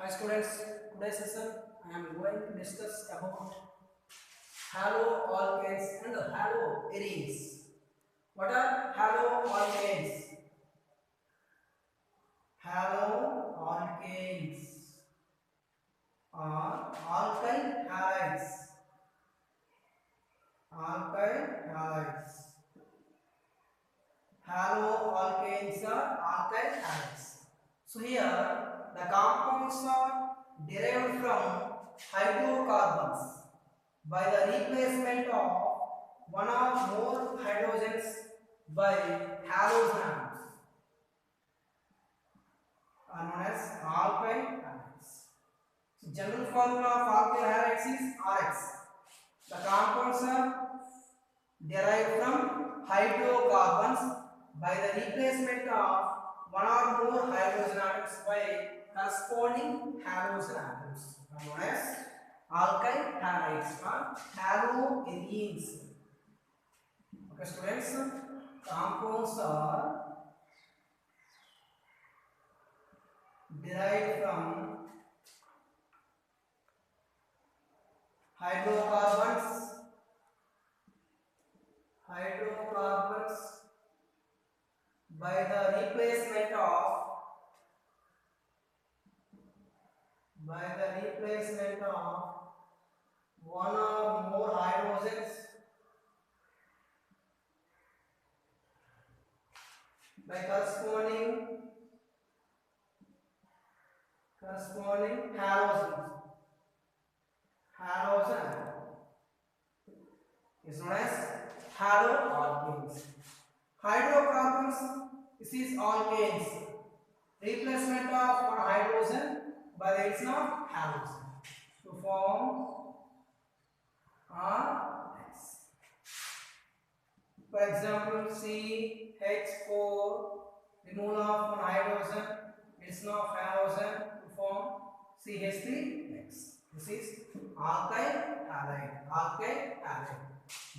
Hi students, today's session I am going to discuss about haloalkanes and haloarenes. What are haloalkanes? Haloalkanes are alkyl halides. Alkyl halides. Haloalkanes are alkyl halides. So here the compounds are derived from hydrocarbons by the replacement of one or more hydrogens by halogen atoms are known as alkyl halides. So general formula of alkyl halides is RX. The compounds are derived from hydrocarbons by the replacement of one or more hydrogen atoms by corresponding halogen atoms are known as alkyl halides or haloarenes. Okay students, compounds are derived from hydrocarbons by the replacement of one or more hydrogens by corresponding halogens. Halogen is known as haloalkanes. Hydrocarbons, this is alkanes. Replacement of one hydrogen by the addition of halogen to form RX. For example, CH4, removal of one hydrogen, addition of halogen to form CH3X. This is alkyl halide.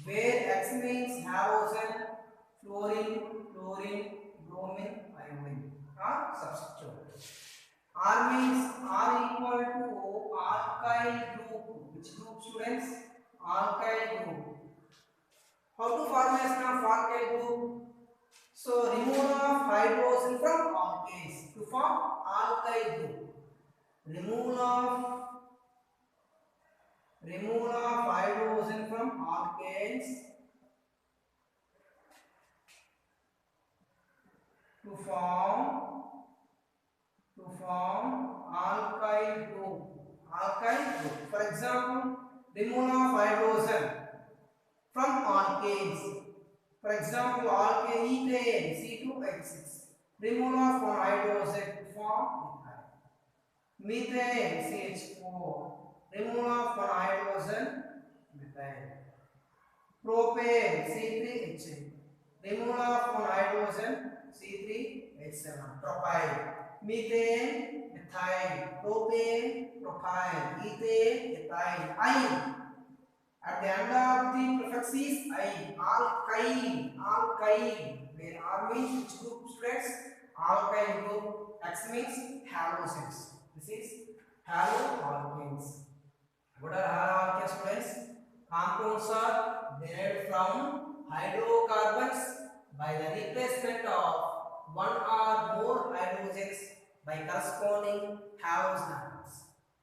Where X means halogen, fluorine, bromine, iodine are substituted. R means R equal to alkyl group. Which group students? Alkyl group. How to formation of alkyl group? So removal of hydrogen from alkanes to form alkyl group. Removal of hydrogen from alkanes to form alkyl group. For example, removal of hydrogen from alkanes. For example, alkane ethane C2H6. Removal of one hydrogen to form ethyl. Methane CH4. Removal of one hydrogen, methane. Propane C3H8. Removal of one hydrogen, C3H7. Propyl. Methane, methyl. Propane, propyl. Ethane, ethyl. I. At the end of the prefix is I. Alkyl. Where R means which group students? Alkyl group. X means halogens. This is haloalkanes. What are haloalkanes students? Compounds are derived from hydrocarbons by the replacement of one or more hydrogens by corresponding halogen atoms.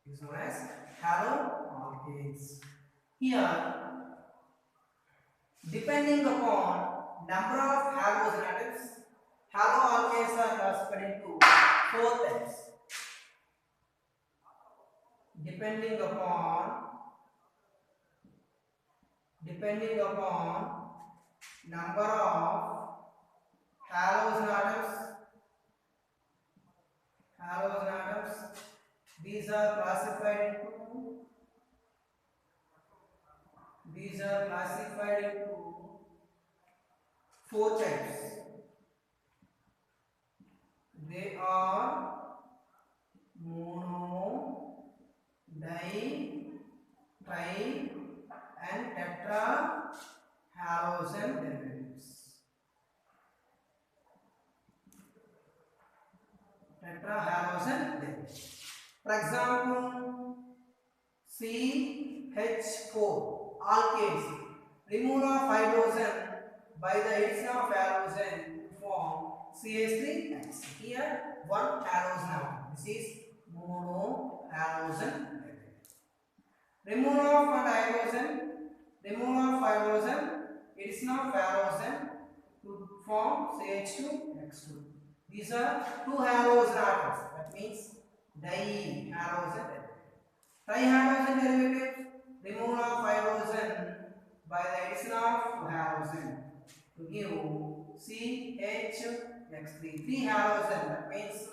It is known as haloalkanes. Here, depending upon number of halogen atoms, haloalkanes are classified into four types. Depending upon number of halogen atoms, these are classified into four types. They are mono, di, tri and tetra halogen derivatives. Tetrahalogen derivatives. For example, CH4 alkanes. Removal of hydrogen by the addition of halogen to form CH3X. Here one halogen atom. This is monohalogen. Removal of hydrogen. Removal of hydrogen. Addition of halogen to form CH2X2. These are two halogen atoms. That means dihalogen. Trihalogen derivatives. Removal of hydrogen by the addition of halogen to give CH3. Three halogen. That means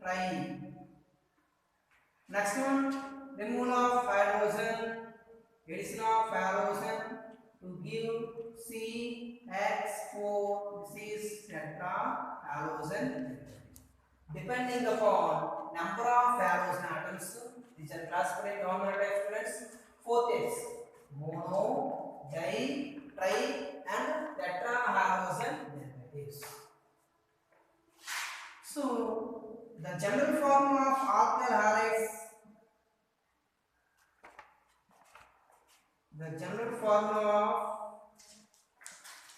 tri. Next one, removal of hydrogen, addition of halogen to give CH4. This is tetrahalogen. Depending upon number of halogen atoms, these are classified in how many types, students? 4 types: mono, di, tri, and tetrahalogen derivatives. So the general formula of alkyl halides. The general formula of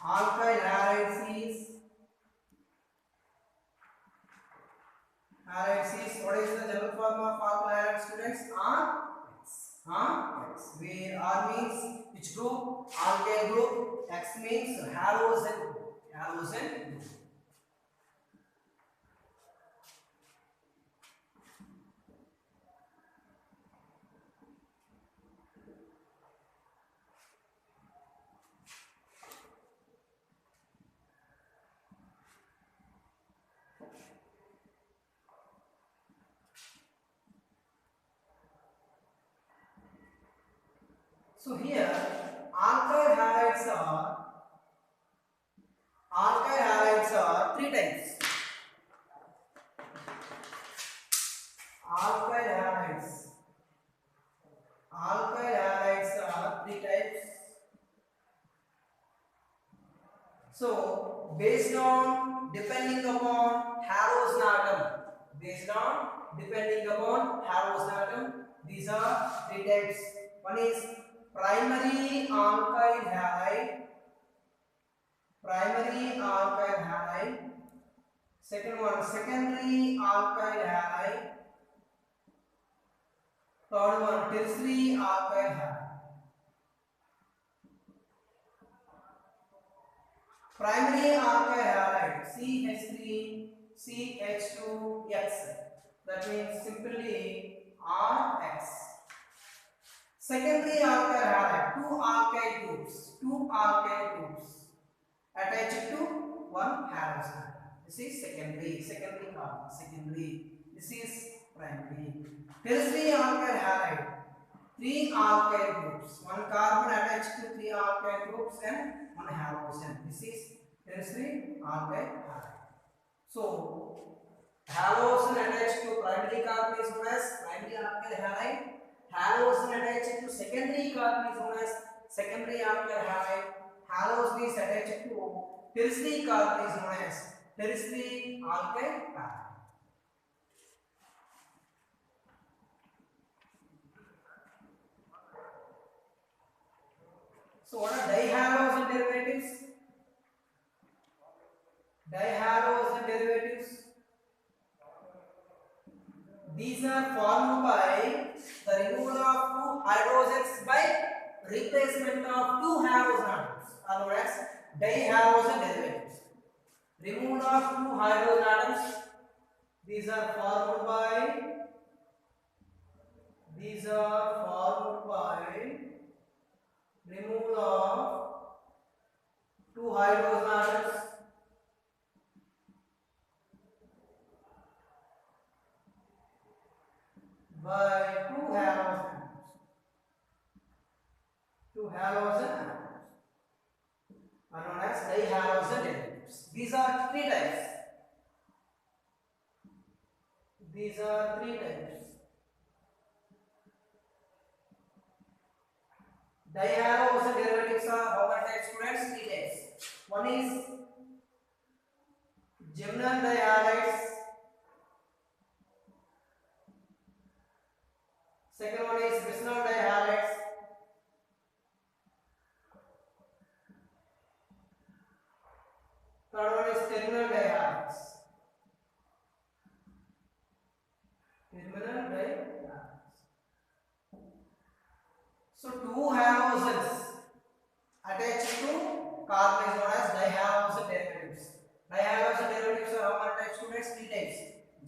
alkyl halides is what is the general formula of alkyl halides, students? X. Where R means which group? Alkyl group. X means halogen group. So here alkyl halides are three types. Alkyl halides are three types. So based on depending upon halogen atom, these are three types. One is primary alkyl halide. Second one, secondary alkyl halide. Third one, tertiary alkyl halide. Primary alkyl halide CH2X. That means simply RX. Secondary alkyl halide, two alkyl groups attached to one halogen. This is secondary carbon. This is primary. Tertiary alkyl halide, three alkyl groups, one carbon attached to three alkyl groups and one halogen. This is tertiary alkyl halide. So halogen attached to primary carbon is known as primary alkyl halide. Halogen attached to secondary carbon is known as secondary alkyl halide. Halogen is attached to tertiary carbon is known as tertiary alkyl halide. So what are dihalogen derivatives? These are formed by the removal of two hydrogens by replacement of two halogen atoms, are known as dihalogen derivatives. Removal of two hydrogen atoms. These are formed by removal of two hydrogen atoms by two halogen atoms are known as dihalogen derivatives. These are three types. Dihalogen derivatives are how many types, students? Three types. One is geminal dihalides. Second one is vicinal dihalides. Third one is terminal dihalides. Terminal dihalides. So two halogens attached to carbon is known as dihalogen derivatives. Dihalogen derivatives are how many types? Students, three types: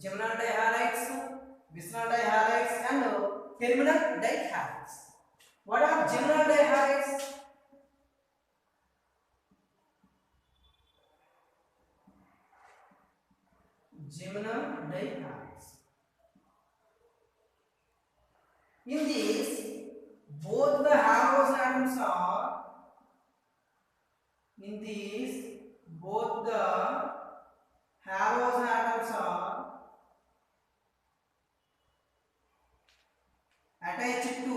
geminal dihalides, vicinal dihalides, and terminal dihalides. What are geminal dihalides? Geminal dihalides. In these, both the halogen atoms are attached to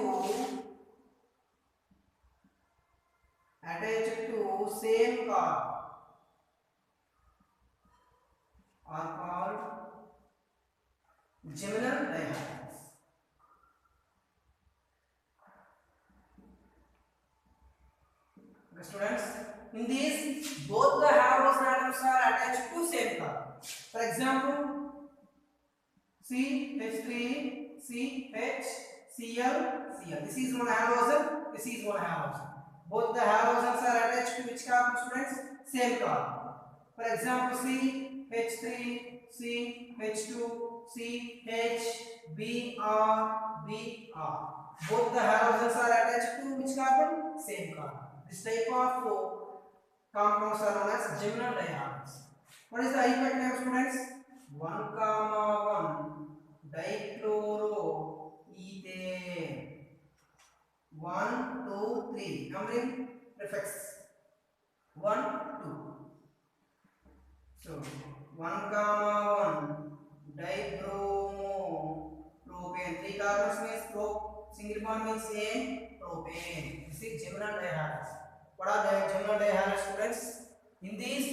same carbon are called geminal dihalides. Okay, students, in these both the halogen atoms are attached to same carbon. For example, CH3 CH Cl. This is one halogen, this is one halogen. Both the halogens are attached to which carbon, students? Same carbon. For example, CH3 CH2 CH Br. Both the halogens are attached to which carbon? Same carbon. This type of compounds are known as geminal dihalides. What is the effect name, students? 1,1 dichloroethane. 1, 2, 3. Numbering prefix 1, 2. So 1,1 dibromopropane. 3 carbons means single bond means A, propane. This is geminal dihalides. What are the geminal dihalides, students? In these,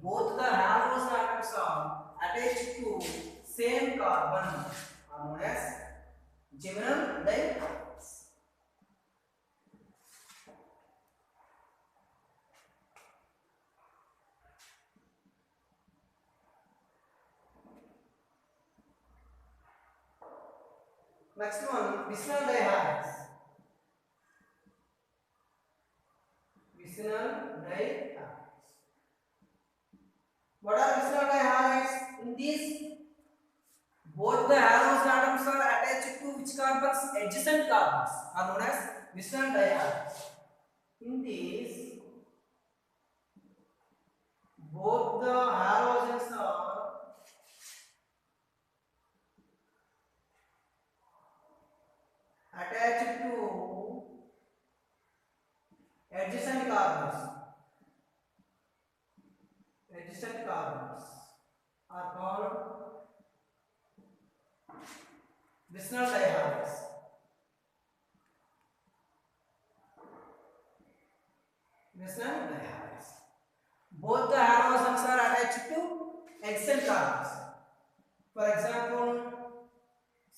both the halogen atoms are attached to same carbon are known as geminal dihalides. Next one, vicinal dihalides. Vicinal dihalides. What are vicinal dihalides? In these, both the halogen atoms are attached to which carbons? Adjacent carbons are known as vicinal dihalides. In these, both the halogens are attached to adjacent carbons. Adjacent carbons are called vicinal dihalides. Vicinal dihalides. Both the halogens are attached to adjacent carbons. For example,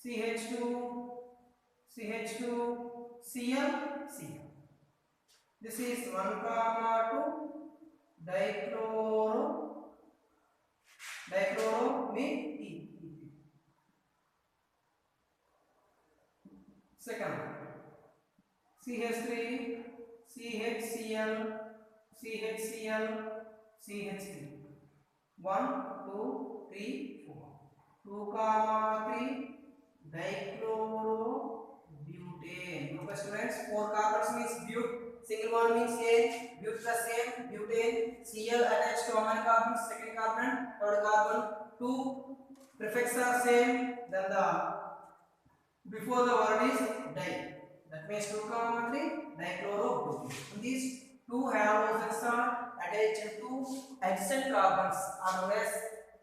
CH2 Cl. This is 1,2 dichloromethane. Second, CH3 CHCl. 1, 2, 3, 4. 2,3 dichlorobutane. Okay, students, 4 carbons means but, single bond means A, but plus A, butane. Cl attached to how many carbons? Second carbon, third carbon. 2 prefixes are same, then the before the word is di. That means 2,3 dichlorobutane. These two halogens are attached to adjacent carbons are known as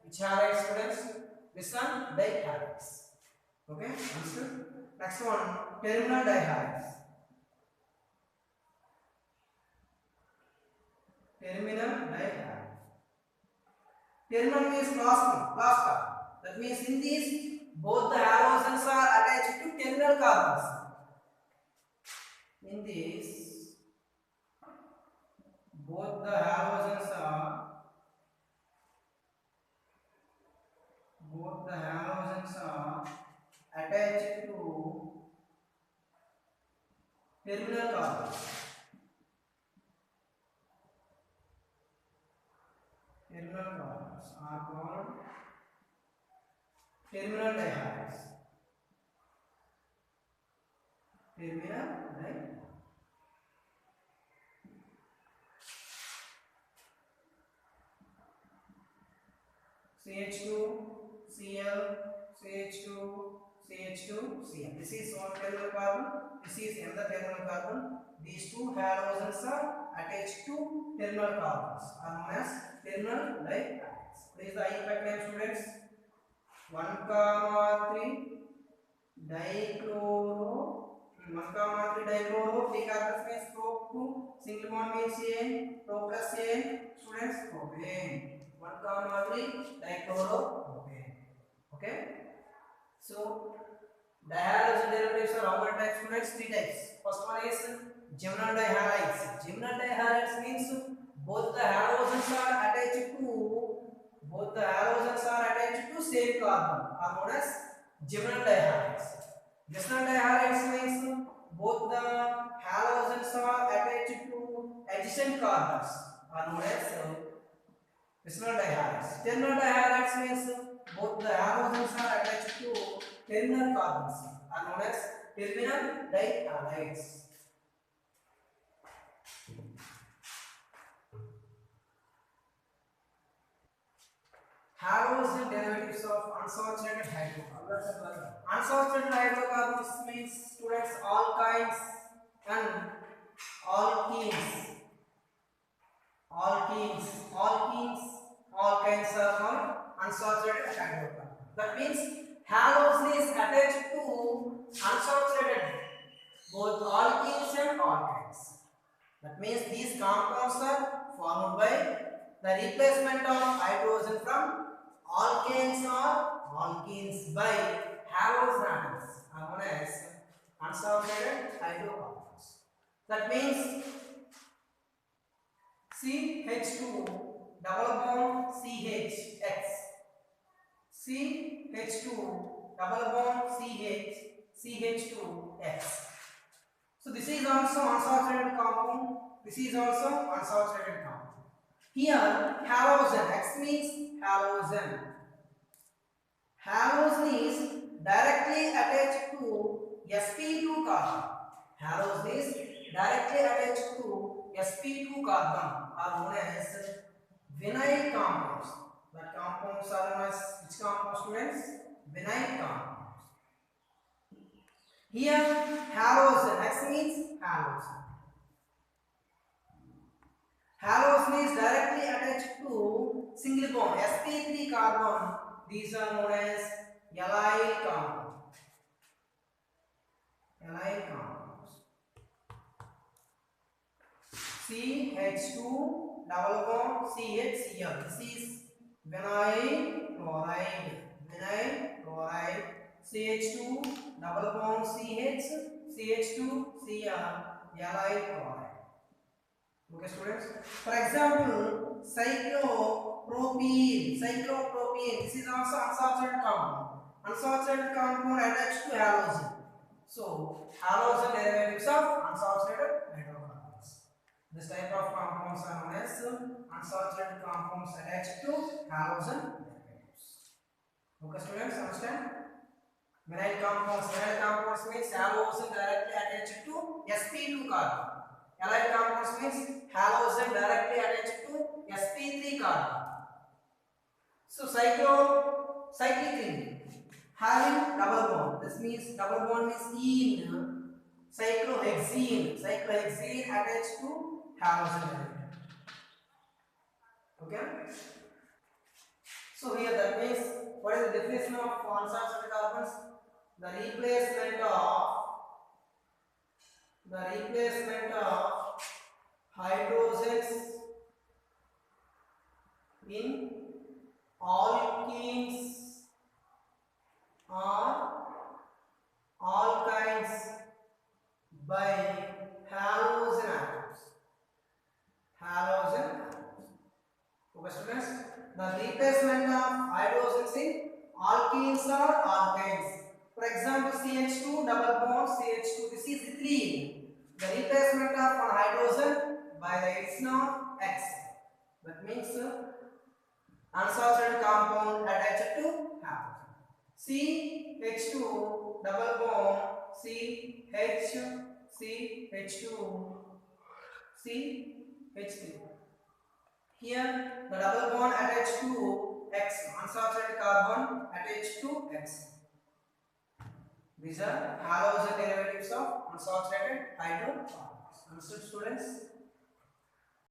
which halides, students? Vicinal dihalides. Okay, understood? Next one, terminal dihalides. Terminal dihalides. Terminal means last carbon. That means in these both the halogens are attached to terminal carbons. In this both the halogens are attached to terminal carbons. Terminal carbons are called terminal dihalides. Terminal dihalides. CH2, Cl, CH2, CH2, Cl. This is one terminal carbon. This is another terminal carbon. These two halogens are attached to terminal carbons, are known as terminal dihalides. What is the impact name, students? 1,3 dichloro. 1,3 dichloro. Three carbons means prop 2. Single bond means N. Pro plus N. Students, propane. 1,3 dichloro-propane. Okay. So dihalogen derivatives are how many types, students? Three types. First one is geminal dihalides. Geminal dihalides means both the halogens are attached to same carbon, are known as geminal dihalides. Geminal dihalides means both the halogens are attached to adjacent carbons, are known as terminal dihalides. Terminal dihalides means both the halogens are attached to terminal carbons, are known as terminal dihalides. Halogen derivatives of unsaturated hydrocarbons. Unsaturated hydrocarbons means, students, alkynes and alkenes. Alkenes are called unsaturated hydrocarbons. That means halogen is attached to unsaturated both alkenes and alkynes. That means these compounds are formed by the replacement of hydrogen from alkanes or alkenes by halogen atoms, are known as unsaturated hydrocarbons. That means CH2 double bond CHX, CH2 double bond CH2X. So this is also unsaturated compound. This is also unsaturated compound. Here halogen, X means halogen. Halogen is directly attached to sp2 carbon. Halogen is directly attached to sp2 carbon, are known as vinyl compounds. The compounds are known as which compounds, students? Vinyl compounds. Here halogen, X means halogen. Halogen is directly attached to single bond sp3 carbon. These are known as allyl compounds. Allyl compounds. CH2 double bond CHCl. This is vinyl chloride. Vinyl chloride. CH2 double bond CH, CH2Cl, allyl chloride. Okay, students. For example, cyclopropene. This is also unsaturated compound. Unsaturated compound attached to halogen. So halogen derivatives of unsaturated hydrocarbons. This type of compounds are known as unsaturated compounds attached to halogen derivatives. Okay, students, understand? Vinyl compounds means halogen directly attached to sp2 carbon. Allyl compounds means halogen directly attached to sp3 carbon. So cyclic ring having double bond. This means double bond means ene. Cyclohexene attached to halogen. Okay. So here that means, what is the definition of unsaturated carbons? The replacement of hydrogens in alkenes replacement of hydrogens in alkenes or alkynes. For example, CH2 double bond CH2. This is ethylene. The replacement of one hydrogen by the addition of X. That means unsaturated compound attached to hydrogen. CH2 double bond CH2 CH3. Here the double bond attached to X, unsaturated carbon attached to X. These are halogen derivatives of unsaturated hydrocarbons. Understood, students?